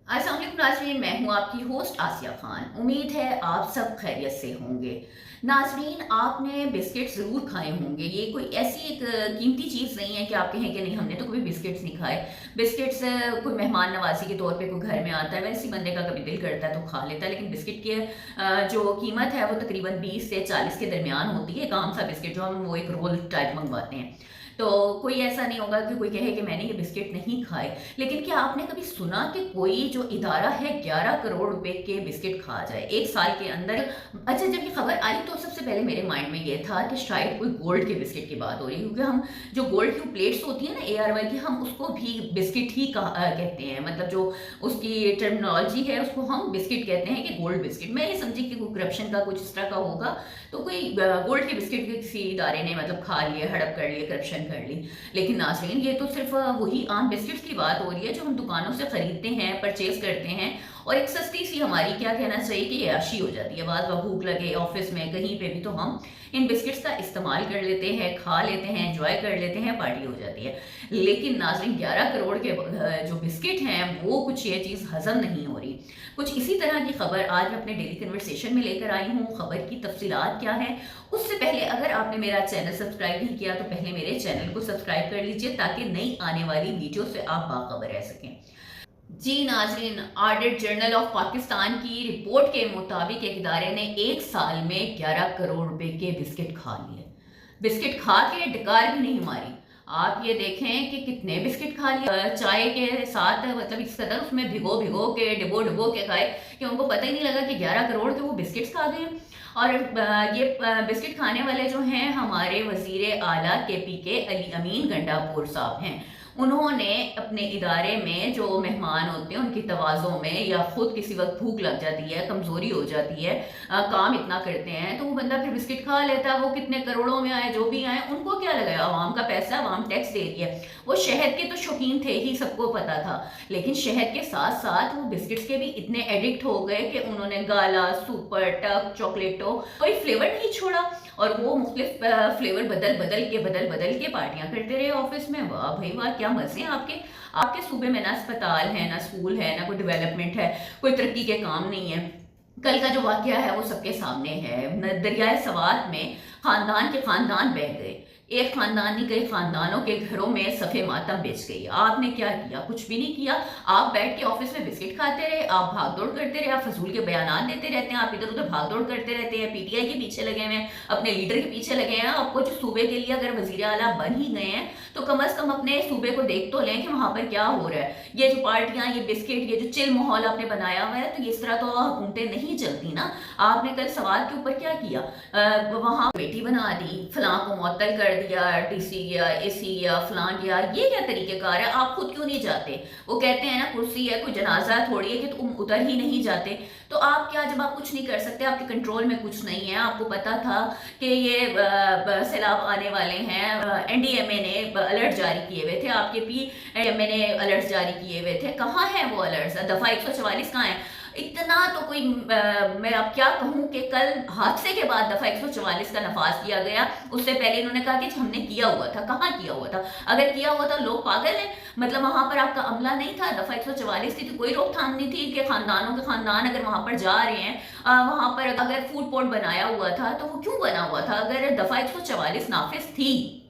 अस्सलाम वालेकुम नाज़रीन, मैं हूँ आपकी होस्ट आसिया खान। उम्मीद है आप सब खैरियत से होंगे। नाज़रीन, आपने बिस्किट ज़रूर खाए होंगे। ये कोई ऐसी एक कीमती चीज़ नहीं है कि आप कहें कि नहीं हमने तो कभी बिस्किट्स नहीं खाए। बिस्किट्स कोई मेहमान नवाज़ी के तौर पे कोई घर में आता है, वैसे ही बंदे का कभी दिल करता है तो खा लेता है। लेकिन बिस्किट की जो कीमत है वो तकरीबन 20 से 40 के दरमियान होती है। एक आम सा बिस्किट जो हम वो एक रोल टाइप मंगवाते हैं, तो कोई ऐसा नहीं होगा कि कोई कहे कि मैंने ये बिस्किट नहीं खाए। लेकिन क्या आपने कभी सुना कि कोई जो इदारा है 11 करोड़ रुपए के बिस्किट खा जाए एक साल के अंदर? अच्छा, जब ये खबर आई तो सबसे पहले मेरे माइंड में ये था कि शायद कोई गोल्ड के बिस्किट की बात हो रही है, क्योंकि हम जो गोल्ड की प्लेट्स होती है ना ARY की, हम उसको भी बिस्किट ही कहते हैं। मतलब जो उसकी टर्मिनोलॉजी है उसको हम बिस्किट कहते हैं कि गोल्ड बिस्किट। मैं ये समझी कि कोई करप्शन का कुछ इस तरह का होगा, तो कोई गोल्ड के बिस्किट के किसी इदारे ने मतलब खा लिए, हड़प कर लिए, करप्शन कर ली। लेकिन नाज़रीन, ये तो सिर्फ वही आम बिस्किट्स की बात हो रही है जो हम दुकानों से खरीदते हैं, परचेज करते हैं, और एक सस्ती सी हमारी क्या कहना चाहिए कि याशी हो जाती है। बाद भूख लगे ऑफिस में कहीं पे भी तो हम इन बिस्किट्स का इस्तेमाल कर लेते हैं, खा लेते हैं, एंजॉय कर लेते हैं, पार्टी हो जाती है। लेकिन नाज़रीन, 11 करोड़ के जो बिस्किट हैं वो कुछ ये चीज़ हजम नहीं हो रही। कुछ इसी तरह की खबर आज मैं अपने डेली कन्वर्सेशन में लेकर आई हूँ। खबर की तफसीलात क्या है, उससे पहले अगर आपने मेरा चैनल सब्सक्राइब नहीं किया तो पहले मेरे चैनल को सब्सक्राइब कर लीजिए, ताकि नई आने वाली वीडियो से आप बाखबर रह सकें। जी नाजरीन, ऑडिट जर्नल ऑफ पाकिस्तान की रिपोर्ट के मुताबिक एक इदारे ने एक साल में 11 करोड़ रुपए के बिस्किट खा लिए। बिस्किट खा के डकार भी नहीं मारी। आप ये देखें कि कितने बिस्किट खा लिए चाय के साथ, मतलब इस कदर उसमें भिगो भिगो के डिबो डिबो के खाए कि उनको पता ही नहीं लगा कि 11 करोड़ के वो बिस्किट्स खा गए। और ये बिस्किट खाने वाले जो हैं हमारे वजीर आला KPK अली अमीन गंडापुर साहब हैं। उन्होंने अपने इदारे में जो मेहमान होते हैं उनकी तवाज़ों में, या खुद किसी वक्त भूख लग जाती है, कमज़ोरी हो जाती है, काम इतना करते हैं तो वो बंदा फिर बिस्किट खा लेता है। वो कितने करोड़ों में आए, जो भी आए, उनको क्या लगा, आवाम का पैसा, आवाम टैक्स दे रही है। वो शहद के तो शौकीन थे ही, सबको पता था। लेकिन शहद के साथ साथ वो बिस्किट्स के भी इतने एडिक्ट हो गए कि उन्होंने गाला, सुपर, टक, चॉकलेटो कोई फ्लेवर नहीं छोड़ा, और वो मुख्तलिफ फ्लेवर बदल बदल के पार्टियां करते रहे ऑफिस में। वाह भाई वाह, क्या मजे हैं आपके। आपके सूबे में ना अस्पताल है, ना स्कूल है, ना कोई डेवलपमेंट है, कोई तरक्की के काम नहीं है। कल का जो वाकया है वो सबके सामने है। दरियाए सवात में खानदान के खानदान बह गए। एक खानदान नहीं, कई खानदानों के घरों में सफ़े मातम बेच गई। आपने क्या किया? कुछ भी नहीं किया। आप बैठ के ऑफिस में बिस्किट खाते रहे, आप भाग दौड़ करते रहे, आप फजूल के बयान देते रहते हैं, आप इधर उधर भाग दौड़ करते रहते हैं, PTI के पीछे लगे हुए हैं, अपने लीडर के पीछे लगे हैं। आपको जो सूबे के लिए अगर वजीर आला बन ही गए हैं तो कम अज कम अपने सूबे को देख तो लें कि वहां पर क्या हो रहा है। ये जो पार्टियां, ये बिस्किट, ये जो चिल माहौल आपने बनाया हुआ है, तो इस तरह तो हुकूमतें नहीं चलती ना। आपने कल सवाल के ऊपर क्या किया, वहां बेटी बना दी, फलां को मुअत्तल कर दिया, DC गया, AC गया, फलां गया। ये क्या तरीकेकार है? आप खुद क्यों नहीं जाते? वो कहते हैं ना, कुर्सी है, कोई जनाजा थोड़ी है कि तुम उतर ही नहीं जाते। तो आप क्या, जब आप कुछ नहीं कर सकते, आपके कंट्रोल में कुछ नहीं है, आपको पता था कि ये सैलाब आने वाले हैं, NDMA ने अलर्ट जारी किए हुए थे, आपके PMA ने अलर्ट जारी किए हुए थे, कहाँ है वो अलर्ट? दफा 144 कहाँ है? इतना तो कोई मैं अब क्या कहूँ कि कल हादसे के बाद दफा 144 का नफाज किया गया। उससे पहले इन्होंने कहा कि हमने किया हुआ था। कहाँ किया हुआ था? अगर किया हुआ था, लोग पागल हैं। मतलब वहां पर आपका अमला नहीं था, दफा 144 थी तो कोई रोकथाम नहीं थी कि खानदानों के खानदान अगर वहां पर जा रहे हैं, वहां पर अगर फूड कोर्ट बनाया हुआ था तो वो क्यों बना हुआ था? अगर दफा 144 नाफिज थी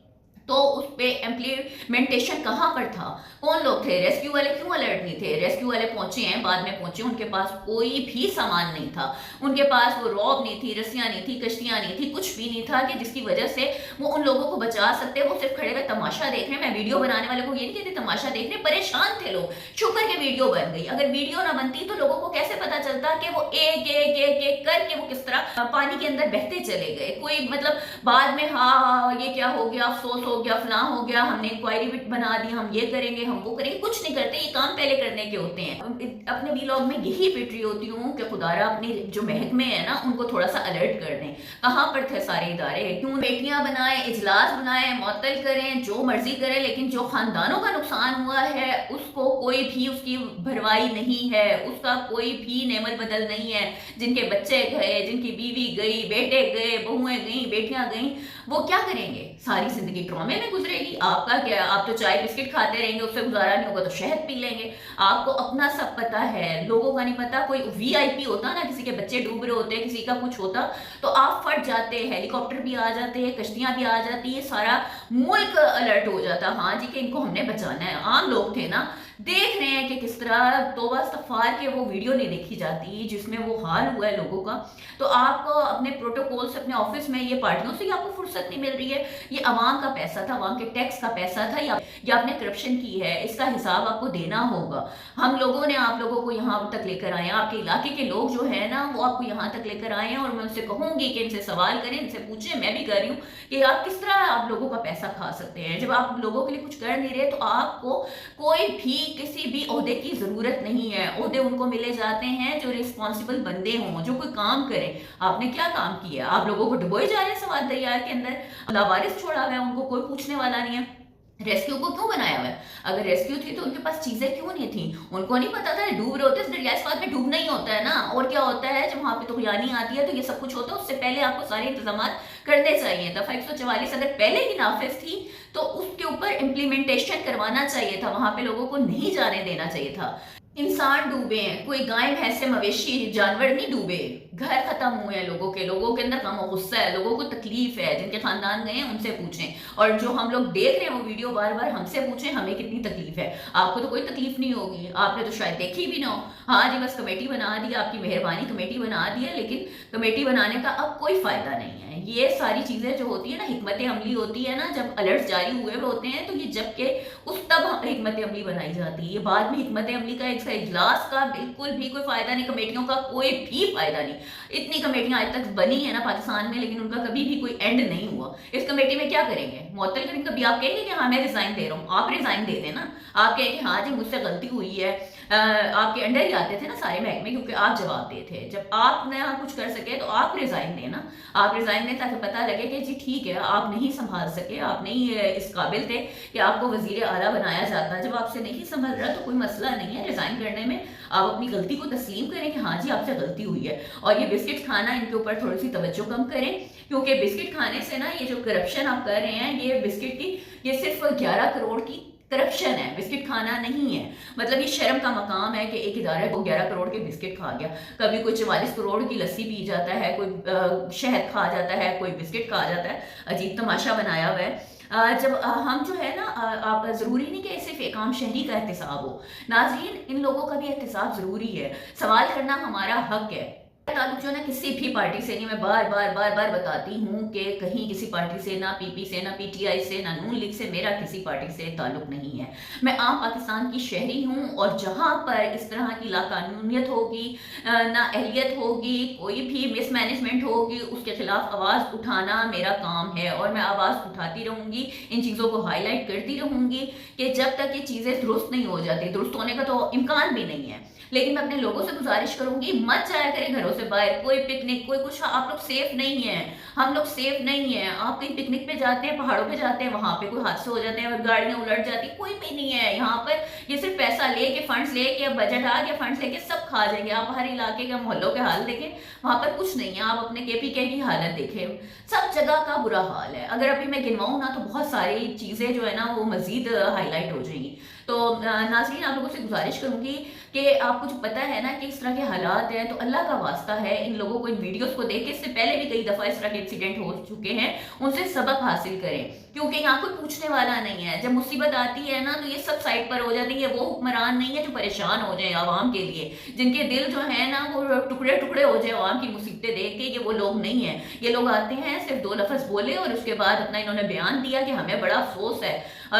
तो उस पे इम्प्लीमेंटेशन कहाँ पर था? कौन लोग थे? रेस्क्यू वाले क्यों अलर्ट नहीं थे? रेस्क्यू वाले पहुंचे हैं, बाद में पहुंचे, उनके पास कोई भी सामान नहीं था। उनके पास वो रॉब नहीं थी, रस्सियां नहीं थी, कश्तियां नहीं थी, कुछ भी नहीं था कि जिसकी वजह से वो उन लोगों को बचा सकते। वो सिर्फ खड़े हुए तमाशा देख रहे हैं। मैं वीडियो बनाने वाले को ये नहीं कहती तमाशा देख रहे, परेशान थे लोग। शुक्र के वीडियो बन गई। अगर वीडियो ना बनती तो लोगों को कैसे पता चलता कि वो एक एक एक एक करके वो किस तरह पानी के अंदर बहते चले गए। कोई मतलब बाद में हाँ ये क्या हो गया, अफसोस हो गया, फलां हो गया, हमने इंक्वायरी भी बना दी, हम ये करेंगे, हम वो करेंगे, कुछ नहीं करते। ये काम पहले करने के होते हैं। अपने व्लॉग में यही पिट रही होती हूँ कि खुदारा अपने जो महकमे है ना उनको थोड़ा सा अलर्ट कर दें। कहाँ पर थे सारे इदारे? क्यों बेटियां बनाए, इजलास बनाए, मुअत्तल करें, जो मर्जी करें, लेकिन जो खानदानों का नुकसान हुआ है उसको कोई भी उसकी भरवाई नहीं है, उसका कोई भी नेमत बदल नहीं है। जिनके बच्चे गए, जिनकी बीवी गई, बेटे गए, बहुएं गई, बेटियां गई, वो क्या करेंगे? सारी जिंदगी ट्रॉमा हंगामे में गुजरेगी। आपका क्या, आप तो चाय बिस्किट खाते रहेंगे, उससे गुजारा नहीं होगा तो शहद पी लेंगे। आपको अपना सब पता है, लोगों का नहीं पता। कोई वीआईपी होता ना, किसी के बच्चे डूब रहे होते, किसी का कुछ होता तो आप फट जाते, हेलीकॉप्टर भी आ जाते हैं, कश्तियां भी आ जाती है, सारा मुल्क अलर्ट हो जाता, हाँ जी कि इनको हमने बचाना है। आम लोग थे ना, देख रहे हैं कि किस तरह तौबा इस्तगफार के वो वीडियो नहीं देखी जाती जिसमें वो हाल हुआ है लोगों का। तो आप अपने प्रोटोकॉल से, अपने ऑफिस में, ये पार्टियों से आपको फुर्सत नहीं मिल रही है। ये अवाम का पैसा था, अवाम के टैक्स का पैसा था, या आपने करप्शन की है, इसका हिसाब आपको देना होगा। हम लोगों ने आप लोगों को यहाँ तक लेकर आए हैं, आपके इलाके के लोग जो है ना वो आपको यहाँ तक लेकर आए हैं, और मैं उनसे कहूंगी कि इनसे सवाल करें, इनसे पूछें, मैं भी कर रही हूँ कि आप किस तरह आप लोगों का पैसा खा सकते हैं। जब आप लोगों के लिए कुछ कर नहीं रहे तो आपको कोई भी किसी भी ओहदे की जरूरत नहीं है। ओहदे उनको मिले जाते हैं जो रिस्पॉन्सिबल बंदे हों, जो कोई काम करें। आपने क्या काम किया? आप लोगों को डुबोए जा रहे हैं सवाद दरिया के अंदर, लावारिस छोड़ा हुआ है, उनको कोई पूछने वाला नहीं है। रेस्क्यू को क्यों बनाया हुआ है? अगर रेस्क्यू थी तो उनके पास चीजें क्यों नहीं थी? उनको नहीं पता था डूब रहे होते, इस दरिया इस बात में डूबना ही होता है ना। और क्या होता है जब वहां पे तुगयानी आती है तो ये सब कुछ होता है, उससे पहले आपको सारे इंतजाम करने चाहिए। दफा 144 अगर पहले ही नाफिज थी तो उसके ऊपर इम्प्लीमेंटेशन करवाना चाहिए था, वहां पे लोगों को नहीं जाने देना चाहिए था। इंसान डूबे हैं, कोई गाय भैंस से मवेशी जानवर नहीं डूबे, घर खत्म हुए हैं लोगों के, लोगों के अंदर कम गुस्सा है, लोगों को तकलीफ है, जिनके खानदान गए हैं उनसे पूछें। और जो हम लोग देख रहे हैं वो वीडियो बार बार हमसे पूछें हमें कितनी तकलीफ है। आपको तो कोई तकलीफ नहीं होगी, आपने तो शायद देखी भी ना हो। हाँ जी, बस कमेटी बना दी, आपकी मेहरबानी, कमेटी बना दी है, लेकिन कमेटी बनाने का अब कोई फायदा नहीं है। ये सारी चीजें जो होती है ना, हिकमत अमली होती है ना, जब अलर्ट जारी हुए होते हैं तो ये जबकि उस तब हिकमत अमली बनाई जाती है। ये बाद में हिकमत अमली का इजलास का बिल्कुल भी कोई फायदा नहीं, कमेटियों का कोई भी फायदा नहीं। इतनी कमेटियां आज तक बनी है ना पाकिस्तान में, लेकिन उनका कभी भी कोई एंड नहीं हुआ। इस कमेटी में क्या करेंगे? मुअत्तल करेंगे। कभी आप कहेंगे कि हाँ मैं रिजाइन दे रहा हूँ, आप रिजाइन दे देना। आप कहेंगे हाँ जी मुझसे गलती हुई है। आपके अंडर ही आते थे ना सारे महकमे, क्योंकि आप जवाब दे थे। जब आप नया कुछ कर सके तो आप रिजाइन देना, आप रिजाइन दें ताकि पता लगे कि जी ठीक है आप नहीं संभाल सके, आप नहीं इस काबिल थे कि आपको वजीर आला बनाया जाता। जब आपसे नहीं संभल रहा तो कोई मसला नहीं है, रिजाइन करने में आप अपनी गलती को तस्लीम करें कि हाँ जी आपसे गलती हुई है। और ये बिस्किट खाना, इनके ऊपर थोड़ी सी तवज्जो कम करें, क्योंकि बिस्किट खाने से ना ये जो करप्शन आप कर रहे हैं, ये बिस्किट की, ये सिर्फ 11 करोड़ की करप्शन है, बिस्किट खाना नहीं है। मतलब ये शर्म का मकाम है कि एक इदारे को 11 करोड़ के बिस्किट खा गया। कभी कोई 44 करोड़ की लस्सी पी जाता है, कोई शहद खा जाता है, कोई बिस्किट खा जाता है। अजीब तमाशा बनाया हुआ है। जब हम जो है ना, आप जरूरी नहीं कि सिर्फ एक आम शहरी का एहतसाब हो। नाज़रीन, इन लोगों का भी एहतसाब जरूरी है, सवाल करना हमारा हक है। ताल्लुक जो ना किसी भी पार्टी से नहीं, मैं बार बार बताती हूँ कि कहीं किसी पार्टी से, ना पीपी से, ना पीटीआई से, ना नून लीग से, मेरा किसी पार्टी से ताल्लुक नहीं है। मैं आम पाकिस्तान की शहरी हूँ, और जहाँ पर इस तरह की लाकानूनियत होगी, ना अहलियत होगी, कोई भी मिसमैनेजमेंट होगी, उसके खिलाफ आवाज़ उठाना मेरा काम है। और मैं आवाज़ उठाती रहूँगी, इन चीज़ों को हाईलाइट करती रहूँगी कि जब तक ये चीज़ें दुरुस्त नहीं हो जाती, दुरुस्त होने का तो इम्कान भी नहीं है। लेकिन मैं अपने लोगों से गुजारिश करूंगी, मत जाया करें घरों से बाहर, कोई पिकनिक, कोई कुछ। आप लोग सेफ नहीं है, हम लोग सेफ नहीं है। आप कहीं पिकनिक पे जाते हैं, पहाड़ों पे जाते हैं, वहां पे कोई हादसे हो जाते हैं, गाड़ियां उलट जाती, कोई भी नहीं है यहाँ पर। ये सिर्फ पैसा लेके, फंड्स लेके, बजट आ गया, फंड्स लेके सब खा जाएंगे। आप हर इलाके के मोहल्लों के हाल देखें, वहां पर कुछ नहीं है। आप अपने KPK की हालत देखें, सब जगह का बुरा हाल है। अगर अभी मैं गिनवाऊँ ना तो बहुत सारी चीजें जो है ना वो मजीद हाईलाइट हो जाएंगी। तो नाज़रीन, आप लोगों से गुजारिश करूंगी कि आपको जो पता है ना कि इस तरह के हालात हैं, तो अल्लाह का वास्ता है इन लोगों को, इन वीडियोस को देख के, इससे पहले भी कई दफ़ा इस तरह के इंसिडेंट हो चुके हैं, उनसे सबक हासिल करें, क्योंकि यहाँ कोई पूछने वाला नहीं है। जब मुसीबत आती है ना तो ये सब साइड पर हो जाते हैं। ये वो हुक्मरान नहीं है जो परेशान हो जाए आवाम के लिए, जिनके दिल जो है ना वो टुकड़े टुकड़े हो जाए आवाम की मुसीबतें देख के। ये वो लोग नहीं है। ये लोग आते हैं, सिर्फ 2 लफ्ज़ बोले और उसके बाद अपना इन्होंने बयान दिया कि हमें बड़ा अफसोस है,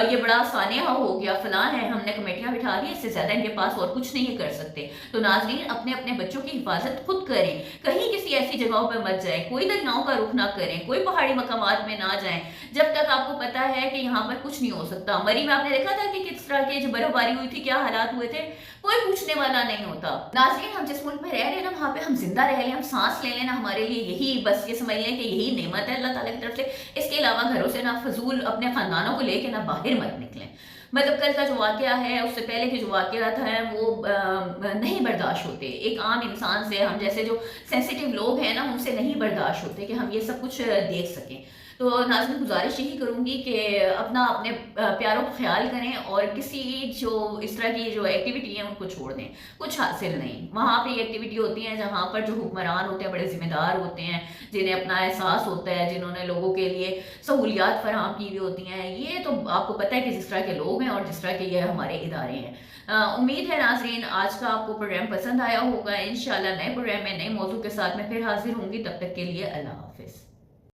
ये बड़ा सानिया हो गया, फलां है, हमने कमेटियां बिठा दी, इससे ज्यादा इनके पास और कुछ नहीं कर सकते। तो नाज़रीन, अपने अपने बच्चों की हिफाजत खुद करें, कहीं किसी ऐसी जगहों पर मत जाएं, कोई दरियाओं का रुख ना करें, कोई पहाड़ी मकामात में ना जाएं जब तक आपको पता है कि यहाँ पर कुछ नहीं हो सकता। मरी में आपने देखा था कि किस तरह की जो बर्फबारी हुई थी, क्या हालात हुए थे, कोई पूछने वाला नहीं होता। नाज़रीन, हम जिस मुल्क में रह रहे हैं ना, वहाँ पे हम जिंदा रह लें, हम सांस ले लेना, हमारे लिए यही, बस ये समझ लें कि यही नेमत है अल्लाह ताला की तरफ से। इसके अलावा घरों से ना फजूल अपने खानदानों को लेके ना बाहर मत निकलें। मतलब कल का जो वाकया है, उससे पहले के जो वाकया था वो नहीं बर्दाश्त होते। एक आम इंसान से, हम जैसे जो सेंसिटिव लोग हैं ना, उनसे नहीं बर्दाश्त होते कि हम ये सब कुछ देख सकें। تو ناظرین گزارش یہی کروں گی کہ اپنے پیاروں کا خیال کریں اور کسی جو اس طرح کی جو ایکٹیویٹی ہیں ان کو چھوڑ دیں، کچھ حاصل نہیں۔ وہاں پہ یہ ایکٹیویٹی ہوتی ہیں جہاں پر جو حکمران ہوتے ہیں بڑے ذمہ دار ہوتے ہیں، جنہیں اپنا احساس ہوتا ہے، جنہوں نے لوگوں کے لیے سہولیات فراہم کی ہوئی ہوتی ہیں۔ یہ تو آپ کو پتہ ہے کہ جس طرح کے لوگ ہیں اور جس طرح کے یہ ہمارے ادارے ہیں۔ امید ہے ناظرین آج کا آپ کو پروگرام پسند آیا ہوگا۔ انشاءاللہ نئے پروگرام میں نئے موضوع کے ساتھ میں پھر حاضر ہوں گی، تب تک کے لیے اللہ حافظ۔